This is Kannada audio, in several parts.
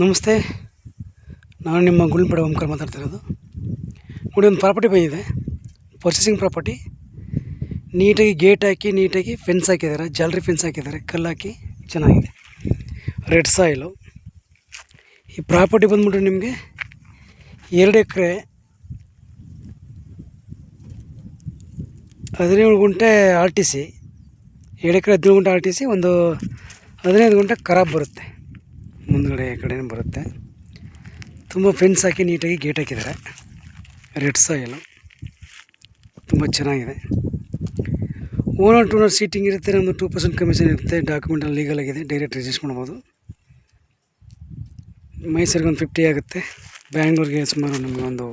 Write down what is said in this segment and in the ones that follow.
ನಮಸ್ತೆ, ನಾನು ನಿಮ್ಮ ಗುಳ್ಬೇಡ ಓಂಕಾರ ಮಾತಾಡ್ತಿರೋದು. ನೋಡಿ, ಒಂದು ಪ್ರಾಪರ್ಟಿ ಬಂದಿದೆ, ಪರ್ಚೇಸಿಂಗ್ ಪ್ರಾಪರ್ಟಿ. ನೀಟಾಗಿ ಗೇಟ್ ಹಾಕಿ, ನೀಟಾಗಿ ಫೆನ್ಸ್ ಹಾಕಿದ್ದಾರೆ, ಜಾಲರಿ ಫೆನ್ಸ್ ಹಾಕಿದ್ದಾರೆ, ಕಲ್ಲು ಹಾಕಿ ಚೆನ್ನಾಗಿದೆ. Red soil. ಈ ಪ್ರಾಪರ್ಟಿ ಬಂದ್ಬಿಟ್ಟು ನಿಮಗೆ 2 ಎಕರೆ 17 ಗುಂಟೆ RTC, 2 ಎಕರೆ 17 ಗುಂಟೆ RTC, ಒಂದು 15 ಗುಂಟೆ ಖರಾಬ್ ಬರುತ್ತೆ, ಮುಂದ್ಗಡೆ ಕಡೆನೇ ಬರುತ್ತೆ. ತುಂಬ ಫೆನ್ಸ್ ಹಾಕಿ ನೀಟಾಗಿ ಗೇಟ್ ಹಾಕಿದ್ದಾರೆ. ರೆಡ್ ಸಾಯಿಲು ತುಂಬ ಚೆನ್ನಾಗಿದೆ. ಓನರ್ ಟು ಓನರ್ ಸೀಟಿಂಗ್ ಇರುತ್ತೆ, ನಮ್ಮದು 2% ಕಮಿಷನ್ ಇರುತ್ತೆ. ಡಾಕ್ಯುಮೆಂಟಲ್ಲಿ ಲೀಗಲ್ ಆಗಿದೆ, ಡೈರೆಕ್ಟ್ ರಿಜಿಸ್ಟರ್ ಮಾಡ್ಬೋದು. ಮೈಸೂರಿಗೆ ಒಂದು 50 ಆಗುತ್ತೆ, ಬ್ಯಾಂಗ್ಳೂರಿಗೆ ಸುಮಾರು ನಮಗೆ ಒಂದು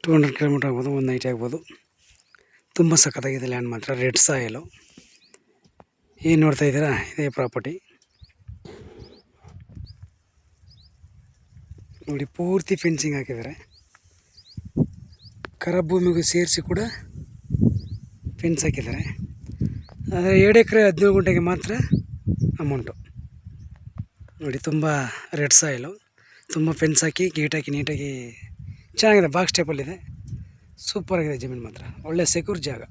200 ಕಿಲೋಮೀಟ್ರ್ ಆಗ್ಬೋದು, 190 ಆಗ್ಬೋದು. ತುಂಬ ಸಖತ್ತಾಗಿದೆ ಲ್ಯಾಂಡ್ ಮಾತ್ರ. ರೆಡ್ ಸಾಯಿಲು ಏನು ನೋಡ್ತಾ ಇದ್ದೀರಾ, ಇದೇ ಪ್ರಾಪರ್ಟಿ ನೋಡಿ. ಪೂರ್ತಿ ಫೆನ್ಸಿಂಗ್ ಹಾಕಿದ್ದಾರೆ, ಖರಾಬ್ ಭೂಮಿಗೂ ಸೇರಿಸಿ ಕೂಡ ಫೆನ್ಸ್ ಹಾಕಿದ್ದಾರೆ. ಆದರೆ 2 ಎಕರೆ 17 ಗುಂಟೆಗೆ ಮಾತ್ರ ಅಮೌಂಟು ನೋಡಿ. ತುಂಬ ರೆಡ್ ಸಾಯಿಲು, ತುಂಬ ಫೆನ್ಸ್ ಹಾಕಿ ಗೇಟ್ ಹಾಕಿ ನೀಟಾಗಿ ಚೆನ್ನಾಗಿದೆ. ಬಾಕ್ಸ್ ಟೈಪಲ್ಲಿದೆ, ಸೂಪರಾಗಿದೆ ಜಮೀನು ಮಾತ್ರ. ಒಳ್ಳೆ ಸೆಕ್ಯೂರ್ ಜಾಗ.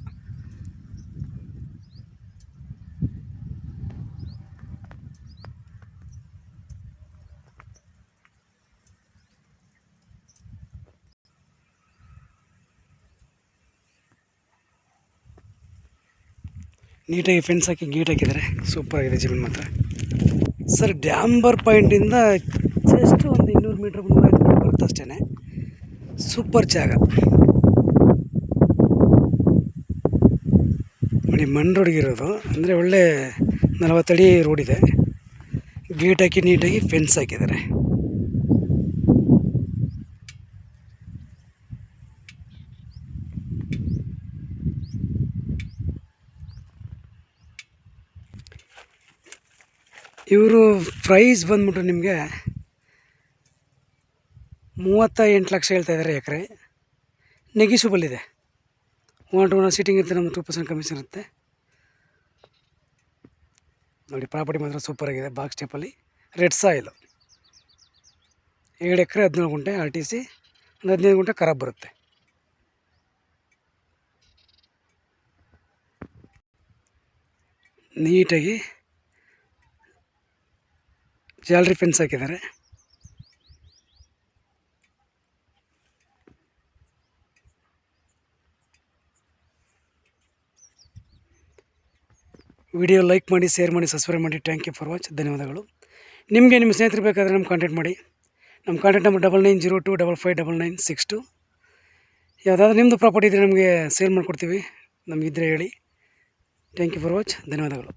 ನೀಟಾಗಿ ಫೆನ್ಸ್ ಹಾಕಿ ಗೇಟ್ ಹಾಕಿದ್ದಾರೆ, ಸೂಪರಾಗಿದೆ ಜಮೀನು ಮಾತ್ರ. ಸರ್, ಡ್ಯಾಂಬರ್ ಪಾಯಿಂಟಿಂದ ಜಸ್ಟ್ ಒಂದು 200 ಮೀಟ್ರ್ 350 ಮೀಟ್ರ್ ಬರುತ್ತೆ ಅಷ್ಟೇ. ಸೂಪರ್ ಜಾಗ ನೋಡಿ. ಮಣ್ಣು ರೋಡ್ಗಿರೋದು ಅಂದರೆ ಒಳ್ಳೆ 40 ಅಡಿ ರೋಡಿದೆ. ಗೇಟ್ ಹಾಕಿ ನೀಟಾಗಿ ಫೆನ್ಸ್ ಹಾಕಿದ್ದಾರೆ. ಇವರು ಪ್ರೈಸ್ ಬಂದ್ಬಿಟ್ಟು ನಿಮಗೆ 38 ಲಕ್ಷ ಹೇಳ್ತಾಯಿದ್ದಾರೆ ಎಕರೆ. ನೆಗಿಷಿಬಲ್ ಇದೆ. ಓನರ್ ಟು ಓನರ್ ಸೀಟಿಂಗ್ ಇರುತ್ತೆ, ನಮ್ಗೆ 2% ಕಮಿಷನ್ ಇರುತ್ತೆ ನೋಡಿ. ಪ್ರಾಪರ್ಟಿ ಮಾತ್ರ ಸೂಪರಾಗಿದೆ, ಬಾಕ್ಸ್ ಟೈಪಲ್ಲಿ. ರೆಡ್ ಸಾಯಿಲು, 2 ಎಕರೆ 17 ಗುಂಟೆ RTC, ಒಂದು 15 ಗುಂಟೆ ಖರಾಬ್ ಬರುತ್ತೆ. ನೀಟಾಗಿ ಜಾಲರಿ ಫೆನ್ಸ್ ಹಾಕಿದ್ದಾರೆ. ವಿಡಿಯೋ ಲೈಕ್ ಮಾಡಿ, ಶೇರ್ ಮಾಡಿ, ಸಬ್ಸ್ಕ್ರೈಬ್ ಮಾಡಿ. Thank you for watch. ಧನ್ಯವಾದಗಳು. ನಿಮಗೆ ನಿಮ್ಮ ಸ್ನೇಹಿತರು ಬೇಕಾದರೆ ನಮ್ಮ ಕಾಂಟ್ಯಾಕ್ಟ್ ಮಾಡಿ. ನಮ್ಮ ಕಾಂಟ್ಯಾಕ್ಟ್ ನಂಬರ್ 9902555962. ಯಾವುದಾದ್ರೂ ನಿಮ್ಮದು ಪ್ರಾಪರ್ಟಿ ಇದ್ದರೆ ನಮಗೆ ಸೇಲ್ ಮಾಡಿಕೊಡ್ತೀವಿ, ನಮಗಿದ್ರೆ ಹೇಳಿ. Thank you for watch. ಧನ್ಯವಾದಗಳು.